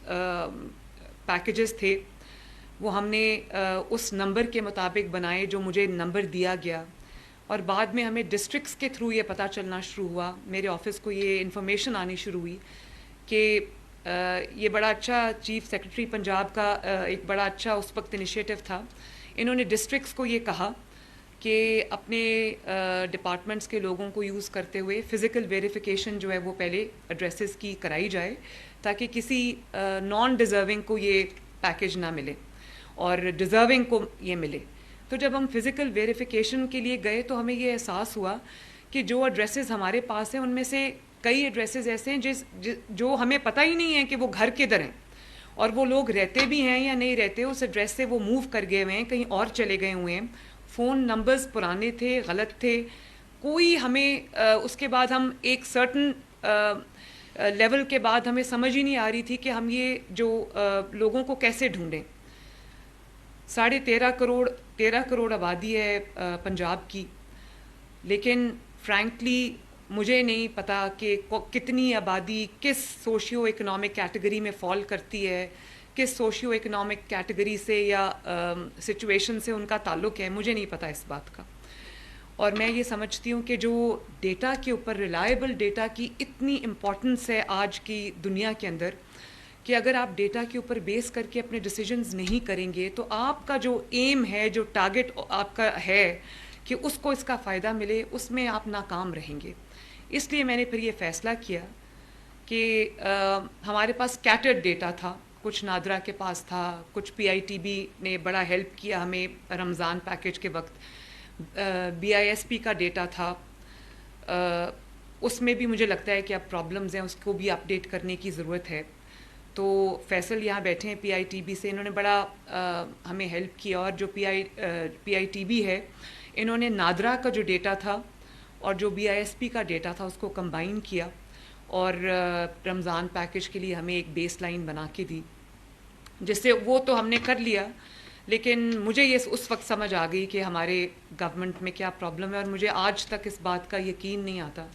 Packages تھے وہ ہم نے اس نمبر کے مطابق بنائے جو مجھے نمبر دیا گیا، اور بعد میں ہمیں ڈسٹرکٹس کے تھرو یہ پتہ چلنا شروع ہوا، میرے آفس کو یہ انفارمیشن آنی شروع ہوئی کہ یہ بڑا اچھا چیف سیکرٹری پنجاب کا ایک بڑا اچھا اس وقت انیشیٹو تھا. انہوں نے ڈسٹرکٹس کو یہ کہا کہ اپنے ڈپارٹمنٹس کے لوگوں کو یوز کرتے ہوئے فزیکل ویریفیکیشن جو ہے وہ پہلے ایڈریسز کی کرائی جائے تاکہ کسی نان ڈیزرونگ کو یہ پیکیج نہ ملے اور ڈیزرونگ کو یہ ملے. تو جب ہم فزیکل ویریفیکیشن کے لیے گئے تو ہمیں یہ احساس ہوا کہ جو ایڈریسز ہمارے پاس ہیں ان میں سے کئی ایڈریسز ایسے ہیں جو ہمیں پتہ ہی نہیں ہے کہ وہ گھر کدھر ہیں، اور وہ لوگ رہتے بھی ہیں یا نہیں رہتے، اس ایڈریس سے وہ موو کر گئے ہوئے ہیں، کہیں اور چلے گئے ہوئے ہیں، فون نمبرز پرانے تھے، غلط تھے. کوئی ہمیں اس کے بعد ہم ایک سرٹن لیول کے بعد ہمیں سمجھ ہی نہیں آ رہی تھی کہ ہم یہ جو لوگوں کو کیسے ڈھونڈیں. 13.5 کروڑ آبادی ہے پنجاب کی، لیکن فرینکلی مجھے نہیں پتا کہ کتنی آبادی کس سوشیو اکنامک کیٹیگری میں فال کرتی ہے، کس سوشیو اکنامک کیٹیگری سے یا سچویشن سے ان کا تعلق ہے، مجھے نہیں پتا اس بات کا. اور میں یہ سمجھتی ہوں کہ جو ڈیٹا کے اوپر ریلائبل ڈیٹا کی اتنی امپورٹنس ہے آج کی دنیا کے اندر کہ اگر آپ ڈیٹا کے اوپر بیس کر کے اپنے ڈیسیجنز نہیں کریں گے تو آپ کا جو ایم ہے، جو ٹارگٹ آپ کا ہے کہ اس کو اس کا فائدہ ملے، اس میں آپ ناکام رہیں گے. اس لیے میں نے پھر یہ فیصلہ کیا کہ ہمارے پاس اسکیٹرڈ ڈیٹا تھا، کچھ نادرا کے پاس تھا، کچھ PITB نے بڑا ہیلپ کیا ہمیں رمضان پیکیج کے وقت، BISP کا ڈیٹا تھا، اس میں بھی مجھے لگتا ہے کہ اب پرابلمز ہیں، اس کو بھی اپڈیٹ کرنے کی ضرورت ہے. تو فیصل یہاں بیٹھے ہیں PITB سے، انہوں نے بڑا ہمیں ہیلپ کیا، اور جو PITB ہے انہوں نے نادرا کا جو ڈیٹا تھا اور جو BISP کا ڈیٹا تھا اس کو کمبائن کیا اور رمضان پیکیج کے لیے ہمیں ایک بیس لائن بنا کے دی، جس سے وہ تو ہم نے کر لیا. لیکن مجھے یہ اس وقت سمجھ آ گئی کہ ہمارے گورنمنٹ میں کیا پرابلم ہے، اور مجھے آج تک اس بات کا یقین نہیں آتا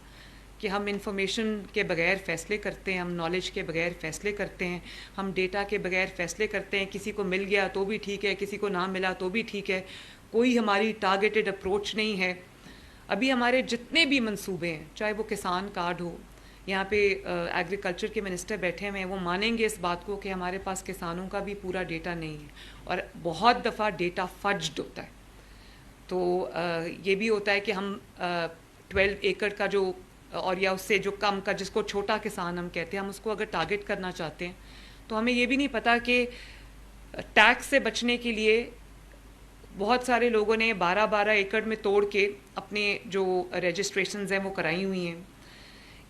کہ ہم انفارمیشن کے بغیر فیصلے کرتے ہیں، ہم نالج کے بغیر فیصلے کرتے ہیں، ہم ڈیٹا کے بغیر فیصلے کرتے ہیں. کسی کو مل گیا تو بھی ٹھیک ہے، کسی کو نہ ملا تو بھی ٹھیک ہے، کوئی ہماری ٹارگیٹڈ اپروچ نہیں ہے. ابھی ہمارے جتنے بھی منصوبے ہیں، چاہے وہ کسان کارڈ ہو، یہاں پہ ایگریکلچر کے منسٹر بیٹھے ہوئے ہیں، وہ مانیں گے اس بات کو کہ ہمارے پاس کسانوں کا بھی پورا ڈیٹا نہیں ہے، اور بہت دفعہ ڈیٹا فجڈ ہوتا ہے. تو یہ بھی ہوتا ہے کہ ہم 12 ایکڑ کا جو، اور یا اس سے جو کم کا، جس کو چھوٹا کسان ہم کہتے ہیں، ہم اس کو اگر ٹارگٹ کرنا چاہتے ہیں تو ہمیں یہ بھی نہیں پتا کہ ٹیکس سے بچنے کے لیے بہت سارے لوگوں نے 12 ایکڑ میں توڑ کے اپنے جو رجسٹریشنز ہیں وہ کرائی ہوئی ہیں.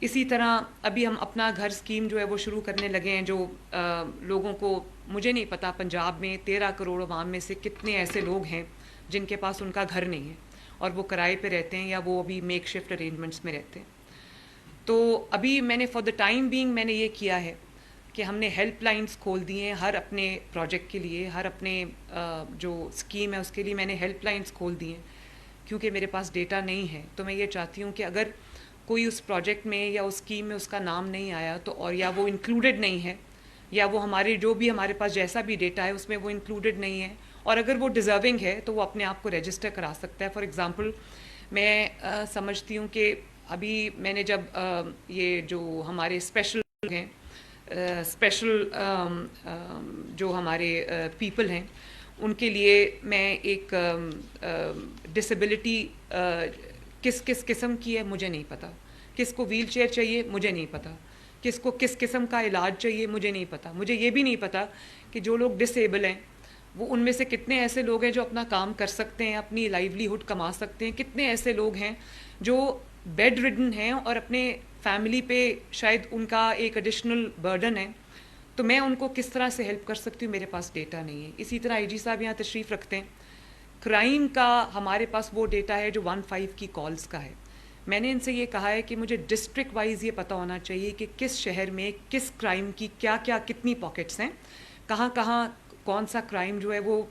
اسی طرح ابھی ہم اپنا گھر اسکیم جو ہے وہ شروع کرنے لگے ہیں، جو لوگوں کو، مجھے نہیں پتا پنجاب میں 13 کروڑ عوام میں سے کتنے ایسے لوگ ہیں جن کے پاس ان کا گھر نہیں ہے اور وہ کرائے پہ رہتے ہیں یا وہ ابھی میک شفٹ ارینجمنٹس میں رہتے ہیں. تو ابھی میں نے فار دا ٹائم بینگ میں نے یہ کیا ہے کہ ہم نے ہیلپ لائنز کھول دی ہیں ہر اپنے پروجیکٹ کے لیے، ہر اپنے جو اسکیم ہے اس کے لیے میں نے ہیلپ لائنز کھول دی ہیں، کیونکہ میرے پاس ڈیٹا نہیں ہے. تو میں یہ چاہتی ہوں کہ اگر کوئی اس پروجیکٹ میں یا اس اسکیم میں اس کا نام نہیں آیا تو، اور یا وہ انکلوڈڈ نہیں ہے، یا وہ ہمارے جو بھی ہمارے پاس جیسا بھی ڈیٹا ہے اس میں وہ انکلوڈڈ نہیں ہے، اور اگر وہ ڈیزرونگ ہے تو وہ اپنے آپ کو رجسٹر کرا سکتا ہے. فار ایگزامپل میں سمجھتی ہوں کہ ابھی میں نے جب یہ جو ہمارے اسپیشل ہیں، اسپیشل جو ہمارے پیپل ہیں، ان کے لیے میں ایک ڈسیبلٹی کس قسم کی ہے مجھے نہیں پتا، کس کو ویل چیئر چاہیے مجھے نہیں پتا، کس کو کس قسم کا علاج چاہیے مجھے نہیں پتا. مجھے یہ بھی نہیں پتا کہ جو لوگ ڈسیبل ہیں وہ ان میں سے کتنے ایسے لوگ ہیں جو اپنا کام کر سکتے ہیں، اپنی لائیولی ہوڈ کما سکتے ہیں، کتنے ایسے لوگ ہیں جو بیڈ ریڈن ہیں اور اپنے فیملی پہ شاید ان کا ایک ایڈیشنل برڈن ہے. تو میں ان کو کس طرح سے ہیلپ کر سکتی ہوں، میرے پاس ڈیٹا نہیں ہے. اسی طرح IG صاحب یہاں تشریف رکھتے ہیں، کرائم کا ہمارے پاس وہ ڈیٹا ہے جو 15 کی کالز کا ہے. میں نے ان سے یہ کہا ہے کہ مجھے ڈسٹرکٹ وائز یہ پتہ ہونا چاہیے کہ کس شہر میں کس کرائم کی کیا کتنی پاکٹس ہیں، کہاں کہاں کون سا کرائم جو ہے وہ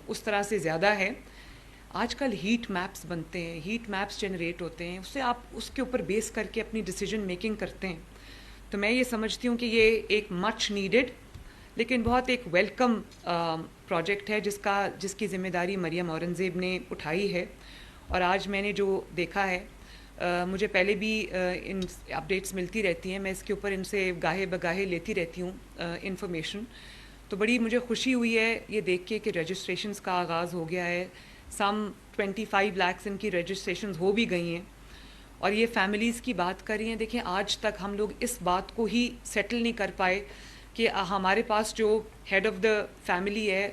اس طرح سے زیادہ ہے. آج کل ہیٹ میپس بنتے ہیں، ہیٹ میپس جنریٹ ہوتے ہیں، اس سے آپ اس کے اوپر بیس کر کے اپنی ڈیسیجن میکنگ کرتے ہیں. تو تو میں یہ سمجھتی ہوں کہ یہ ایک مچ نیڈڈ لیکن بہت ایک ویلکم پروجیکٹ ہے جس کی ذمہ داری مریم اورنگزیب نے اٹھائی ہے. اور آج میں نے جو دیکھا ہے, مجھے پہلے بھی ان اپڈیٹس ملتی رہتی ہیں, میں اس کے اوپر ان سے گاہے بگاہے لیتی رہتی ہوں انفارمیشن, تو بڑی مجھے خوشی ہوئی ہے یہ دیکھ کے کہ رجسٹریشنز کا آغاز ہو گیا ہے. سم 25 لاکھ ان کی رجسٹریشنز ہو بھی گئی ہیں, اور یہ فیملیز کی بات کر رہی ہیں. دیکھیں آج تک ہم لوگ اس بات کو ہی سیٹل نہیں کر پائے کہ ہمارے پاس جو ہیڈ آف دا فیملی ہے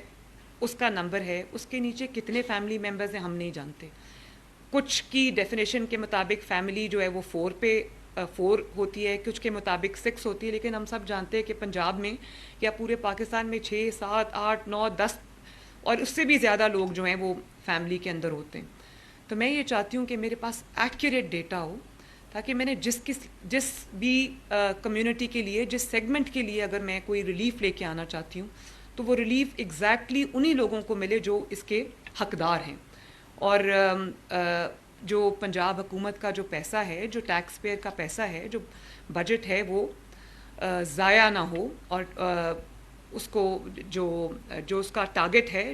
اس کا نمبر ہے, اس کے نیچے کتنے فیملی ممبرز ہیں ہم نہیں جانتے. کچھ کی ڈیفینیشن کے مطابق فیملی جو ہے وہ 4 ہوتی ہے, کچھ کے مطابق 6 ہوتی ہے, لیکن ہم سب جانتے ہیں کہ پنجاب میں یا پورے پاکستان میں 6 7 8 9 10 اور اس سے بھی زیادہ لوگ جو ہیں وہ فیملی کے اندر ہوتے ہیں. تو میں یہ چاہتی ہوں کہ میرے پاس ایکوریٹ ڈیٹا ہو, تاکہ میں نے جس بھی کمیونٹی کے لیے, جس سیگمنٹ کے لیے اگر میں کوئی ریلیف لے کے آنا چاہتی ہوں تو وہ ریلیف ایگزیکٹلی انہی لوگوں کو ملے جو اس کے حقدار ہیں. اور جو پنجاب حکومت کا جو پیسہ ہے, جو ٹیکس پیئر کا پیسہ ہے, جو بجٹ ہے, وہ ضائع نہ ہو, اور اس کو جو اس کا ٹارگٹ ہے,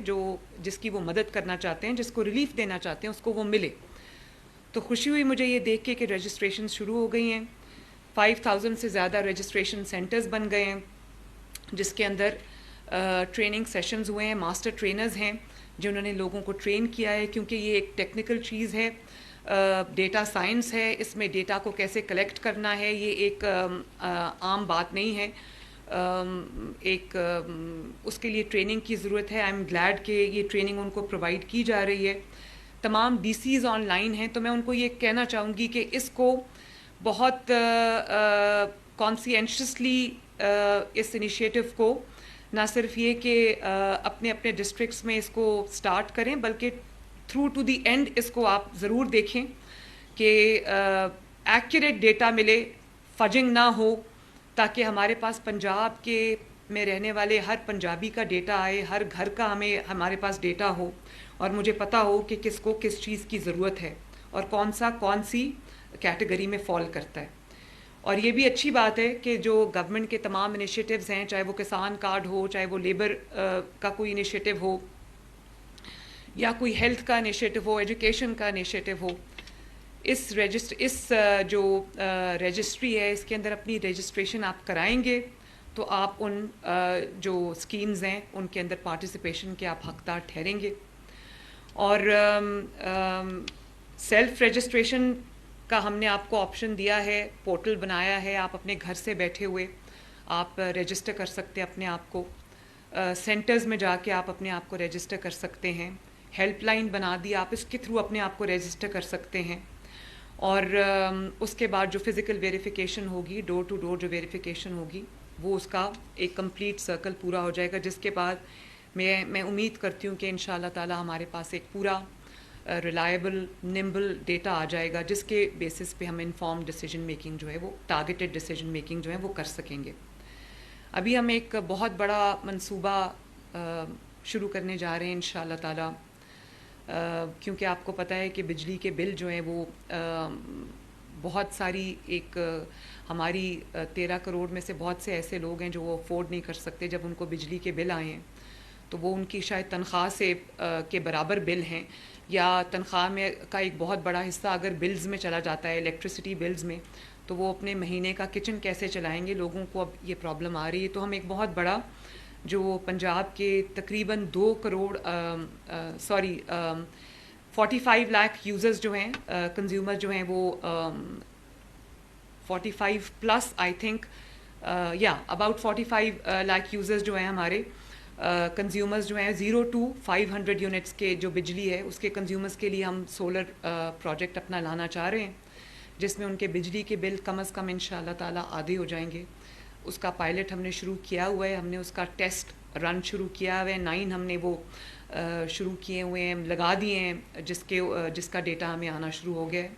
جس کی وہ مدد کرنا چاہتے ہیں, جس کو ریلیف دینا چاہتے ہیں, اس کو وہ ملے. تو خوشی ہوئی مجھے یہ دیکھ کے کہ رجسٹریشن شروع ہو گئی ہیں. 5000 سے زیادہ رجسٹریشن سینٹرز بن گئے ہیں, جس کے اندر ٹریننگ سیشنز ہوئے ہیں. ماسٹر ٹرینرز ہیں جنہوں نے لوگوں کو ٹرین کیا ہے, کیونکہ یہ ایک ٹیکنیکل چیز ہے, ڈیٹا سائنس ہے. اس میں ڈیٹا کو کیسے کلیکٹ کرنا ہے یہ ایک عام بات نہیں ہے. اس کے لیے ٹریننگ کی ضرورت ہے. آئی ایم گلیڈ کہ یہ ٹریننگ ان کو پرووائڈ کی جا رہی ہے. تمام ڈی سیز آن لائن ہیں, تو میں ان کو یہ کہنا چاہوں گی کہ اس کو بہت کانسینشیسلی اس انیشیٹو کو نہ صرف یہ کہ اپنے اپنے ڈسٹرکٹس میں اس کو سٹارٹ کریں, بلکہ تھرو ٹو دی اینڈ اس کو آپ ضرور دیکھیں کہ ایکوریٹ ڈیٹا ملے, فجنگ نہ ہو, تاکہ ہمارے پاس پنجاب کے میں رہنے والے ہر پنجابی کا ڈیٹا آئے, ہر گھر کا ہمارے پاس ڈیٹا ہو, اور مجھے پتہ ہو کہ کس کو کس چیز کی ضرورت ہے اور کون سی کیٹیگری میں فال کرتا ہے. اور یہ بھی اچھی بات ہے کہ جو گورنمنٹ کے تمام انیشیٹیوز ہیں, چاہے وہ کسان کارڈ ہو, چاہے وہ لیبر کا کوئی انیشیٹو ہو, یا کوئی ہیلتھ کا انیشیٹو ہو, ایجوکیشن کا انیشیٹو ہو, اس جو رجسٹری ہے اس کے اندر اپنی رجسٹریشن آپ کرائیں گے تو آپ ان جو اسکیمز ہیں ان کے اندر پارٹیسپیشن کے آپ حقدار ٹھہریں گے. اور سیلف رجسٹریشن کا ہم نے آپ کو آپشن دیا ہے, پورٹل بنایا ہے, آپ اپنے گھر سے بیٹھے ہوئے آپ رجسٹر کر سکتے ہیں اپنے آپ کو. سینٹرز میں جا کے آپ اپنے آپ کو رجسٹر کر سکتے ہیں. ہیلپ لائن بنا دی, آپ اس کے تھرو اپنے آپ کو رجسٹر کر سکتے ہیں. اور اس کے بعد جو فزیکل ویریفیکیشن ہوگی, ڈور ٹو ڈور جو ویریفیکیشن ہوگی, وہ اس کا ایک کمپلیٹ سرکل پورا ہو جائے گا, جس کے بعد میں امید کرتی ہوں کہ انشاءاللہ تعالی ہمارے پاس ایک پورا ریلائبل نمبل ڈیٹا آ جائے گا, جس کے بیسس پہ ہم انفارم ڈیسیجن میکنگ جو ہے وہ ٹارگیٹڈ ڈیسیجن میکنگ جو ہے وہ کر سکیں گے. ابھی ہم ایک بہت بڑا منصوبہ شروع کرنے جا رہے ہیں انشاءاللہ تعالی, کیونکہ آپ کو پتہ ہے کہ بجلی کے بل جو ہیں وہ بہت ساری ہماری 13 کروڑ میں سے بہت سے ایسے لوگ ہیں جو وہ افورڈ نہیں کر سکتے. جب ان کو بجلی کے بل آئے ہیں تو وہ ان کی شاید تنخواہ سے کے برابر بل ہیں, یا تنخواہ میں کا ایک بہت بڑا حصہ اگر بلز میں چلا جاتا ہے, الیکٹرسٹی بلز میں, تو وہ اپنے مہینے کا کچن کیسے چلائیں گے. لوگوں کو اب یہ پرابلم آ رہی ہے. تو ہم ایک بہت بڑا جو پنجاب کے تقریباً 2 کروڑ 45 لاکھ یوزرز جو ہیں, کنزیومر جو ہیں وہ 45 plus I think about 45 lakh users جو ہیں ہمارے کنزیومرز جو ہیں 0 to 500 یونٹس کے جو بجلی ہے اس کے کنزیومرز کے لیے ہم سولر پروجیکٹ اپنا لانا چاہ رہے ہیں, جس میں ان کے بجلی کے بل کم از کم انشاءاللہ تعالی آدھے ہو جائیں گے. اس کا پائلٹ ہم نے شروع کیا ہوا ہے, ہم نے اس کا ٹیسٹ رن شروع کیا ہوا ہے. 9 ہم نے وہ شروع کیے ہوئے ہیں, لگا دیے ہیں, جس کا ڈیٹا ہمیں آنا شروع ہو گیا ہے.